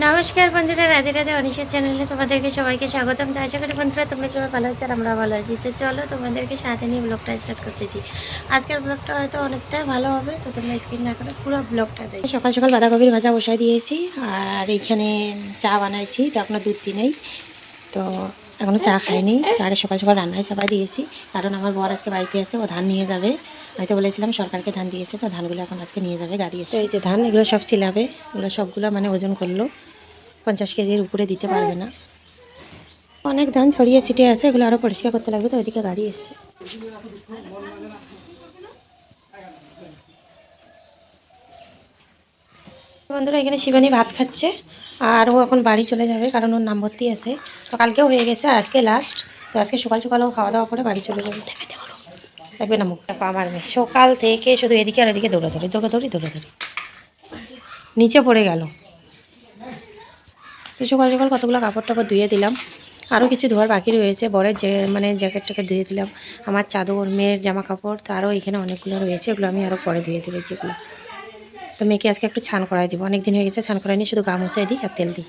নমস্কার বন্ধুরা, রাধে রাধে। অনিশের চ্যানেলে তোমাদেরকে সবাইকে স্বাগতম। তো আশা করি বন্ধুরা তোমরা সবাই ভালো আছো আর আমরা ভালো আছি। তো চলো তোমাদেরকে সাথে নিয়ে ব্লগটা স্টার্ট করতেছি। আজকের ব্লগটা হয়তো অনেকটা ভালো হবে, তো তোমরা স্কিপ না করে পুরো ব্লগটা দেখো। সকাল সকাল বাঁধাকপির ভাজা বসাই দিয়েছি আর এইখানে চা বানাইছি, তো এখনও দুধ দিই নেই, তো এখনও চা খাইনি। আর সকাল সকাল রান্নায় চাপা দিয়েছি, কারণ আমার বর আজকে বাড়িতে আছে, ও ধান নিয়ে যাবে। হয়তো বলেছিলাম সরকারকে ধান দিয়েছে, তো ধানগুলো এখন আজকে নিয়ে যাবে গাড়ি এসে। এই যে ধান, এগুলো সব সিলাবে, এগুলো সবগুলো মানে ওজন করলো 50 কেজির উপরে দিতে পারবে না। অনেক ধান ছড়িয়ে ছিটিয়ে আছে, এগুলো আরও পরিষ্কার করতে লাগবে, তো ওইদিকে গাড়ি এসছে। বন্ধুরা, এখানে শিবানী ভাত খাচ্ছে আর ও এখন বাড়ি চলে যাবে, কারণ ওর নাম ভর্তি আছে। তো কালকেও হয়ে গেছে, আজকে লাস্ট। তো আজকে সকাল সকালও খাওয়া দাওয়া করে বাড়ি চলে যাবে। দেখবে না মুখটা, আমার মেয়ে সকাল থেকে শুধু এদিকে আর এদিকে দৌড়াদৌড়ি দৌড়াদৌড়ি দৌড়াদৌড়ি, নিচে পড়ে গেল। তো সকাল সকাল কতগুলো কাপড় টাপড় ধুয়ে দিলাম, আরও কিছু ধোয়ার বাকি রয়েছে। বরের যে মানে জ্যাকেট ট্যাকেট ধুয়ে দিলাম, আমার চাদর, মেয়ের জামা কাপড়, তো আরও এখানে অনেকগুলো রয়েছে, এগুলো আমি আরও পরে ধুয়ে দেবো যেগুলো। তো মেয়েকে আজকে একটু ছান করাই দিব, অনেক দিন হয়ে গেছে ছান করাইনি, শুধু গা মুছাই দিই আর তেল দিই।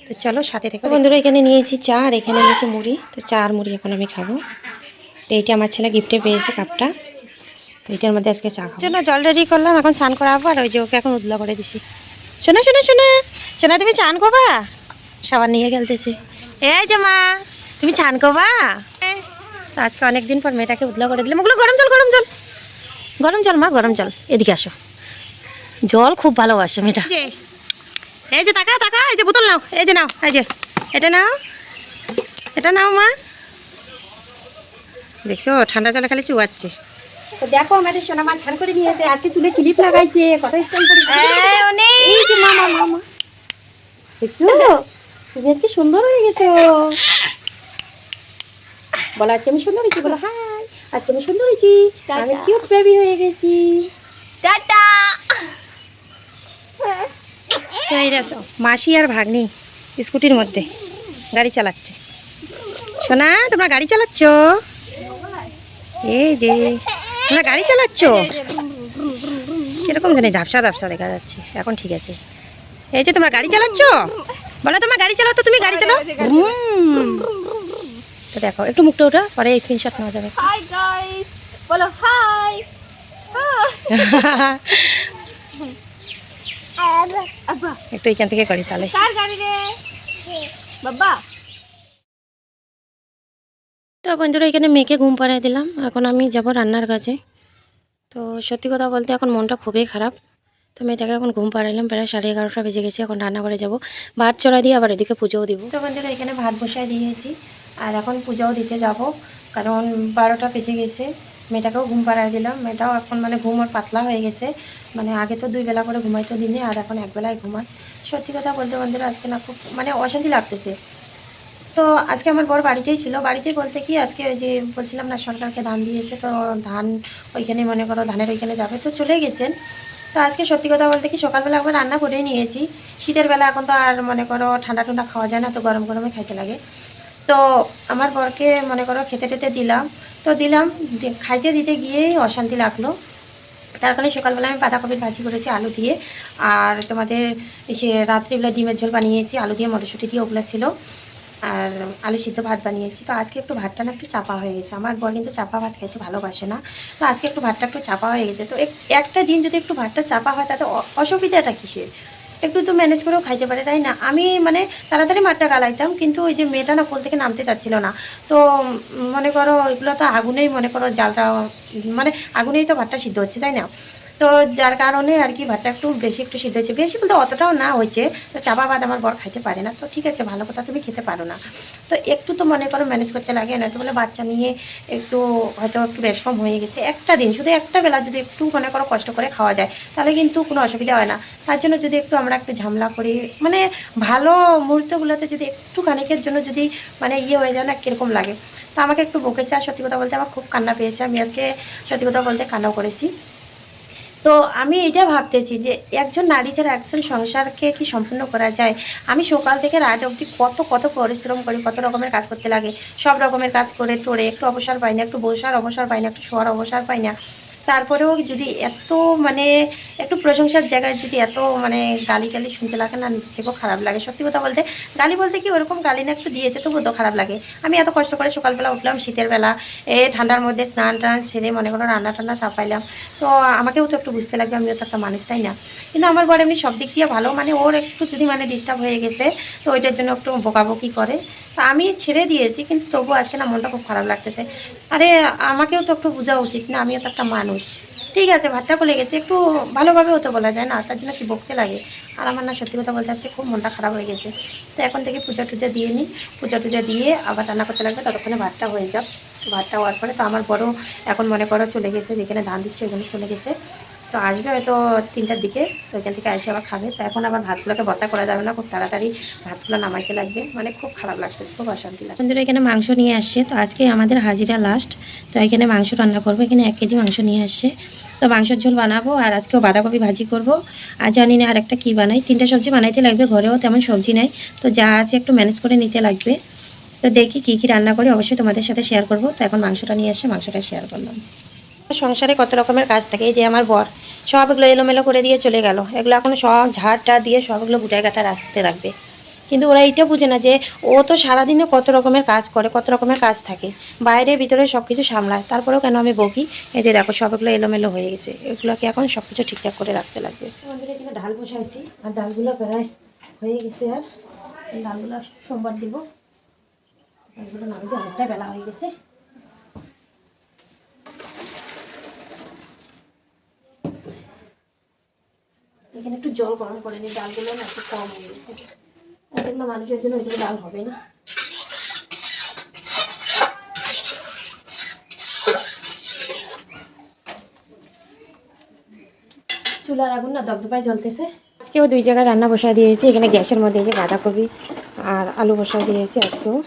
তো চলো সাথে থেকে। বন্ধুরা, এখানে নিয়েছি চা আর এখানে নিয়েছি মুড়ি, তো চা আর মুড়ি এখন আমি খাবো। তো এইটা আমার ছেলে গিফটে পেয়েছে কাপটা, তো এটার মধ্যে আজকে চা খাবো। জন্য জল রেডি করলাম, এখন স্নান করাবো। আর ওই যে ওকে এখন উদলা করে দিছি। শোনা শোনা শোনা শোনা, তুমি চান করবা? সবার নিয়ে গেলতেছে। এই যে মা, তুমি চান করবা? তো আজকে অনেকদিন পর মেয়েটাকে উদলা করে দিলাম। ওগুলো গরম জল, গরম জল, গরম জল মা, গরম জল। এদিকে আসো, জল খুব ভালোবাসে মেয়েটা। এই যে টাকা টাকা, এই যে বোতল নাও, এই যে নাও, এই যে এটা নাও, এটা নাও মা। দেখছো ঠান্ডা জলে খালি চুয়াচ্ছে। তো দেখো আমাদের সোনা মা ছান করে নিয়েছে, আজকে চুলে ক্লিপ লাগাইছে, কত স্টাইল করেছে। এই যে মামা মামা, দেখছো তুমি আজকে সুন্দর হয়ে গেছো। বলো আজকে আমি সুন্দর হয়েছি, বলো হাই, আজকে আমি সুন্দর হয়েছি, আমি কিউট বেবি হয়ে গেছি। টাটা। মাসি আর ভাগ্নি স্কুটির মধ্যে গাড়ি চালাচ্ছে। সোনা, তোমরা গাড়ি চালাচ্ছ? এই যে তোমরা গাড়ি চালাচ্ছ, কিরকম জানি ঝাপসা ঝাপসা দেখা যাচ্ছে, এখন ঠিক আছে। এই যে তোমরা গাড়ি চালাচ্ছ, বলো তোমরা গাড়ি চালাও, তো তুমি গাড়ি চালাও। তো দেখো একটু মুখটা ওটা, পরে স্ক্রিনশট নেওয়া যাবে। হাই গাইস, বলো হাই। একটু এখান থেকে করি তাহলে। কার গাড়ি রে বাবা? তো বন্ধুরা, এখানে মেয়েকে ঘুম পাড়িয়ে দিলাম, এখন আমি যাব রান্নার কাছে। তো সত্যি কথা বলতে এখন মনটা খুবই খারাপ। তো মেয়েটাকে এখন ঘুম পাড়াইলাম, প্রায় 11:30 বেজে গেছে। এখন রান্না করে যাব, ভাত চড়া দিয়ে আবার এদিকে পুজোও দিব। তো বন্ধুরা, এখানে ভাত বসায় দিয়েছি আর এখন পুজোও দিতে যাব, কারণ 12টা বেজে গেছে। মেয়েটাকেও ঘুম পাড়াই দিলাম, মেয়েটাও এখন মানে ঘুম ওর পাতলা হয়ে গেছে। মানে আগে তো 2 বেলা করে ঘুমাইতো দিনে, আর এখন 1 বেলায় ঘুমায়। সত্যি কথা বলতে বন্ধুরা, আজকে না খুব মানে অশান্তি লাগতেছে। তো আজকে আমার বর বাড়িতেই ছিল, বাড়িতেই বলতে কি আজকে ওই যে বলছিলাম না সরকারকে ধান দিয়েছে, তো ধান ওইখানে মনে করো ধানের ওইখানে যাবে, তো চলে গেছেন। তো আজকে সত্যি কথা বলতে কি সকালবেলা একবার রান্না করেই নিয়েছি। শীতের বেলা এখন তো আর মনে করো ঠান্ডা ঠান্ডা খাওয়া যায় না, তো গরম গরমে খাইতে লাগে। তো আমার বরকে মনে করো খেতে টেতে দিলাম, তো দিলাম, খাইতে দিতে গিয়েই অশান্তি লাগলো। তার কারণে সকালবেলা আমি বাঁধাকপির ভাজি করেছি আলু দিয়ে, আর তোমাদের সে রাত্রিবেলা ডিমের ঝোল বানিয়েছি আলু দিয়ে, মটরশুঁটি দিয়ে, ওগুলো ছিল। আর আলু সিদ্ধ ভাত বানিয়েছি। তো আজকে একটু ভাতটা না একটু চাপা হয়ে গেছে, আমার বর কিন্তু চাপা ভাত খাইতে ভালোবাসে না। তো আজকে একটু ভাতটা একটু চাপা হয়ে গেছে। তো একটা দিন যদি একটু ভাতটা চাপা হয়, তাতে অসুবিধাটা কিসের? একটু তো ম্যানেজ করেও খাইতে পারে, তাই না? আমি মানে তাড়াতাড়ি ভাতটা গালাইতাম, কিন্তু ওই যে মেয়েটা না কোল থেকে নামতে চাচ্ছিল না। তো মনে করো এগুলো তো আগুনেই মনে করো জালটা, মানে আগুনেই তো ভাতটা সিদ্ধ হচ্ছে, তাই না? তো যার কারণে আর কি ভাতটা একটু বেশি একটু সিদ্ধ হয়েছে, বেশি বলতে অতটাও না হয়েছে। তো চাপা ভাত আমার বর খাইতে পারে না, তো ঠিক আছে, ভালো কথা, তুমি খেতে পারো না, তো একটু তো মনে করো ম্যানেজ করতে লাগে, নয়তো বলে বাচ্চা নিয়ে একটু হয়তো একটু বেশ কম হয়ে গেছে। একটা দিন শুধু একটা বেলা যদি একটু মনে করো কষ্ট করে খাওয়া যায়, তাহলে কিন্তু কোনো অসুবিধা হয় না। তার জন্য যদি একটু আমরা একটু ঝামেলা করি, মানে ভালো মুহূর্তগুলোতে যদি একটু খানিকের জন্য যদি মানে ইয়ে হয়ে যায় না, কীরকম লাগে। তো আমাকে একটু বকেছে, আর সত্যি কথা বলতে আমার খুব কান্না পেয়েছে, আমি আজকে সত্যি কথা বলতে কান্নাও করেছি। তো আমি এটা ভাবতেছি যে একজন নারী ছাড়া একজন সংসারকে কি সম্পূর্ণ করা যায়? আমি সকাল থেকে রাত অবধি কত কত পরিশ্রম করি, কত রকমের কাজ করতে লাগে, সব রকমের কাজ করে টোরে একটু অবসর পাই না, একটু বসার অবসর পাই না, একটু শোয়ার অবসর পাই না। তারপরেও যদি এত মানে একটু প্রশংসার জায়গায় যদি এত মানে গালি টালি শুনতে লাগে না, নিজ থেকেও খারাপ লাগে। সত্যি কথা বলতে গালি বলতে কি ওরকম গালি না একটু দিয়েছে তবুও তো খারাপ লাগে। আমি এত কষ্ট করে সকালবেলা উঠলাম, শীতের বেলা ঠান্ডার মধ্যে স্নান টান সেরে মনে করো রান্না টান্না চাপাইলাম, তো আমাকেও তো একটু বুঝতে লাগবে, আমিও তো একটা মানুষ, তাই না? কিন্তু আমার বর এমনি সব দিক দিয়ে ভালো, মানে ওর একটু যদি মানে ডিস্টার্ব হয়ে গেছে তো ওইটার জন্য একটু বকাবকি করে। তো আমি ছেড়ে দিয়েছি, কিন্তু তবুও আজকে না মনটা খুব খারাপ লাগতেছে। আরে আমাকেও তো একটু বোঝা উচিত না, আমিও তো একটা মানুষ। ঠিক আছে ভাতটা খুলে গেছে, একটু ভালোভাবে হতে বলা যায় না, তার জন্য কি বকতে লাগে? আর আমার না সত্যি কথা বলতে আজকে খুব মনটা খারাপ হয়ে গেছে। তো এখন থেকে পূজা টুজা দিয়ে নিই, পূজা টুজা দিয়ে আবার রান্না করতে লাগবে, ততক্ষণে ভাতটা হয়ে যাক। ভাতটা হওয়ার পরে তো আমার বড় এখন মনে করো চলে গেছে, যেখানে ধান দিচ্ছে ওখানে চলে গেছে। তো আসবে হয়তো 3টার দিকে, তো ওইখান থেকে এসে আবার খাবে। তো এখন আবার ভাতগুলোকে ভর্তা করা যাবে না, খুব তাড়াতাড়ি ভাতগুলো নামাইতে লাগবে, মানে খুব খারাপ লাগতেছে, খুব অশান্তি লাগছে। বন্ধুরা এখানে মাংস নিয়ে আসছে, তো আজকে আমাদের হাজিরা লাস্ট, তো এখানে মাংস রান্না করবো। এখানে 1 কেজি মাংস নিয়ে আসছে, তো মাংসের ঝোল বানাবো, আর আজকেও বাঁধাকপি ভাজি করব। আর জানি না আর একটা কী বানাই, 3টা সবজি বানাইতে লাগবে, ঘরেও তেমন সবজি নাই, তো যা আছে একটু ম্যানেজ করে নিতে লাগবে। তো দেখি কী কী রান্না করি, অবশ্যই তোমাদের সাথে শেয়ার করব। তো এখন মাংসটা নিয়ে এসে মাংসটা শেয়ার করলাম। সংসারে কত রকমের কাজ থাকে, এই যে আমার বর সব এগুলো এলোমেলো করে দিয়ে চলে গেল, এগুলো এখন সব ঝাড়টা দিয়ে সবগুলো গুটায় গাটা রাখতে রাখবে। কিন্তু ওরা এইটা বুঝে না যে ও তো সারাদিনে কত রকমের কাজ করে, কত রকমের কাজ থাকে, বাইরে ভিতরে সব কিছু সামলায়, তারপরেও কেন আমি বকি? এই যে দেখো সবগুলো এলোমেলো হয়ে গেছে, এগুলোকে এখন সব কিছু ঠিকঠাক করে রাখতে লাগবে। আমাদের এখানে ডাল বসাইছি, আর ডালগুলো প্রায় হয়ে গেছে, আর ডালগুলো সোমবার দিব। ডালগুলো নামিয়ে অনেকটা বেলা হয়ে গেছে। এখানে একটু জল গরম করে নিই, ডালগুলো না একটু কম হয়ে গেছে, এগুলো মানুষের জন্য ওইগুলো ডাল হবে না। চুলার আগুন না দপদপায় জ্বলতেছে। আজকেও 2 জায়গায় রান্না বসায় দিয়েছি, এখানে গ্যাসের মধ্যে যে বাঁধাকপি আর আলু বসায় দিয়েছি আজকেও।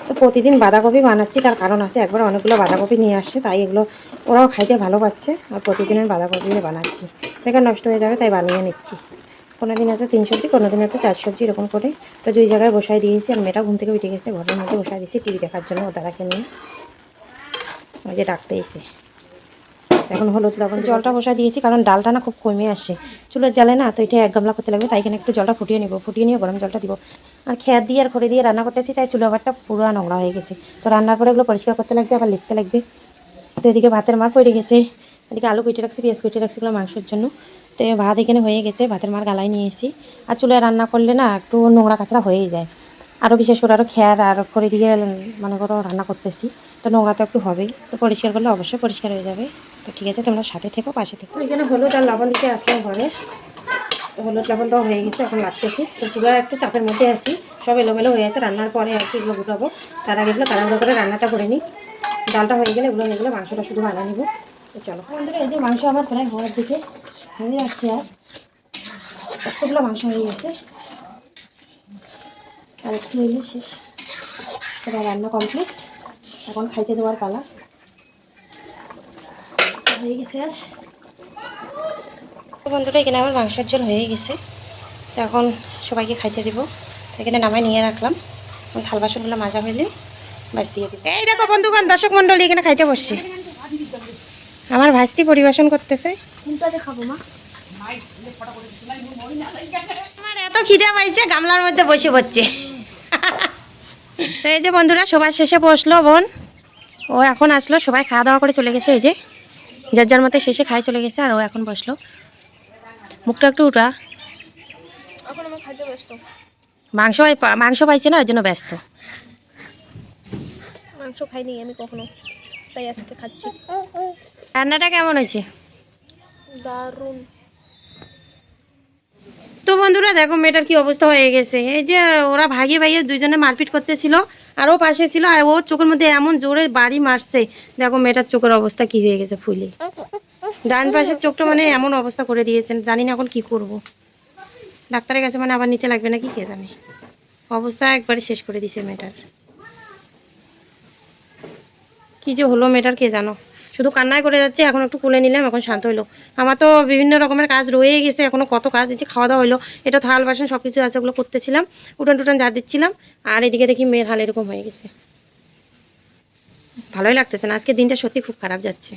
তো প্রতিদিন বাঁধাকপি বানাচ্ছি, তার কারণ আছে, একবার অনেকগুলো বাঁধাকপি নিয়ে আসছে, তাই এগুলো ওরাও খাইতে ভালো পাচ্ছে, আর প্রতিদিনের বাঁধাকপি বানাচ্ছি, বেকার নষ্ট হয়ে যাবে তাই বানিয়ে নিচ্ছি। কোনো দিন আছে 3 সবজি, কোনো দিন আছে 4 সবজি, এরকম করে। তো 2 জায়গায় বসায় দিয়েছি, আর মেয়েটা ঘুম থেকে উঠে গেছে, ঘরের মধ্যে বসায় দিয়েছি টিভি দেখার জন্য, ও দাদাকে নিয়ে ওই যে ডাকতে এসে। এখন হলুদ লবণ জলটা বসায় দিয়েছি, কারণ ডালটা না খুব কমে আসে চুলের জালে না, তো এটা 1 গামলা করতে লাগবে, তাই এখানে একটু জলটা ফুটিয়ে নিব, ফুটিয়ে নিয়ে গরম জলটা দিব। আর খেয়ার দিয়ে আর খড়ি দিয়ে রান্না করতেছি, তাই চুলা ঘরটা পুরো নোংরা হয়ে গেছে, তো রান্নার পরে এগুলো পরিষ্কার করতে লাগবে, আবার লিখতে লাগবে। তো এদিকে ভাতের মার পড়ে গেছে, এদিকে আলু কেটে রাখছি, পেঁয়াজ কেটে রাখছিলাম মাংসের জন্য। তো ভাত এখানে হয়ে গেছে, ভাতের মার গালায় নিয়ে এসেছি। আর চুলায় রান্না করলে না একটু নোংরা কাঁচড়া হয়েই যায়, আরও বিশেষ করে আরও খেয়ার আর খড়ি দিয়ে মনে করো রান্না করতেছি, তো নোংরা তো একটু হবেই, তো পরিষ্কার করলে অবশ্যই পরিষ্কার হয়ে যাবে। তো ঠিক আছে, তোমরা সাথে থেকো, পাশে থেকো। এখানে হলুদ আর লবণ দিতে আসলাম ঘরে, তো হলুদ লবণ তো হয়ে গেছে, এখন লাগতেছি। তো পুরো একটু চাপের মধ্যে আছি, সব এলোমেলো হয়ে আছে, রান্নার পরে আর কি এগুলো গুটাবো, তার আগে এগুলো তাড়াহুড়ো করে রান্নাটা করে নিই। ডালটা হয়ে গেলে এগুলো মাংসটা শুধু বানা নিব। তো চলো বন্ধুরা, এই যে মাংস আমার প্রায় হওয়ার দিকে হয়ে যাচ্ছে, আর এতগুলো মাংস হয়ে গেছে, আর একটু হইলে শেষ, এবার রান্না কমপ্লিট, এখন খাইতে দেওয়ার পালা হয়ে গেছে। আর বন্ধুরা এখানে আমার মাংসের ঝোল হয়ে গেছে, তো এখন সবাইকে খাইতে দিব, এখানে নামাই নিয়ে রাখলাম, থাল বাসনগুলো মাজা হইলে বাস দিয়ে দিব। এই দেখো বন্ধুগণ, দর্শক মণ্ডলী এখানে খাইতে বসছি, আমার ভাস্তি পরিবেশন করতেছে। আমার এত খিদে পাইছে, গামলার মধ্যে বসে পড়ছে। তো এই যে বন্ধুরা সবার শেষে বসলো বোন, ও এখন আসলো, সবাই খাওয়া দাওয়া করে চলে গেছে, এই যে যার যার মতো শেষে খাই চলে গেছে, আর ও এখন বসলো। মুখটা একটু উঠা, মাংস পাইছে না, ওই জন্য ব্যস্ত। মাংস খাইনি আমি কখনো, তাই আজকে খাচ্ছি। রান্নাটা কেমন হয়েছে? দারুণ। তো বন্ধুরা দেখো মেয়েটার কি অবস্থা হয়ে গেছে, এই যে ওরা ভাইয়ে ভাইয়ে দুইজনে মারপিট করতেছিল, আর ও পাশে ছিল, আর ও চোখের মধ্যে এমন জোরে বাড়ি মারছে, দেখো মেয়েটার চোখের অবস্থা কি হয়ে গেছে, ফুলে ডান পাশের চোখটা মানে এমন অবস্থা করে দিয়েছেন, জানি না এখন কি করব। ডাক্তারের কাছে মানে আবার নিতে লাগবে নাকি কে জানে, অবস্থা একবারে শেষ করে দিছে মেয়েটার। কি যে হলো মেয়েটার কে জানো, শুধু কান্নায় করে যাচ্ছে, এখন একটু কুলে নিলাম, এখন শান্ত হইলো। আমার তো বিভিন্ন রকমের কাজ রয়ে গেছে, এখনো কত কাজ, এই যে খাওয়া দাওয়া হইলো, এটা থাল বাসন সব কিছু আছে, ওগুলো করতেছিলাম, উঠান টুটান ঝাড় দিচ্ছিলাম, আর এদিকে দেখি মেয়ের হাল এরকম হয়ে গেছে। ভালোই লাগতেছে না, আজকে দিনটা সত্যি খুব খারাপ যাচ্ছে।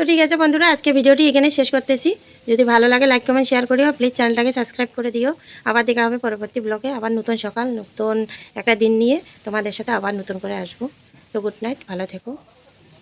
তো ঠিক আছে বন্ধুরা, আজকে ভিডিওটি এখানে শেষ করতেছি। যদি ভালো লাগে লাইক কমেন্ট শেয়ার করিও, প্লিজ চ্যানেলটাকে সাবস্ক্রাইব করে দিও। আবার দেখা হবে পরবর্তী ব্লগে, আবার নতুন সকাল নতুন একটা দিন নিয়ে তোমাদের সাথে আবার নতুন করে আসবো। তো গুড নাইট, ভালো থেকো।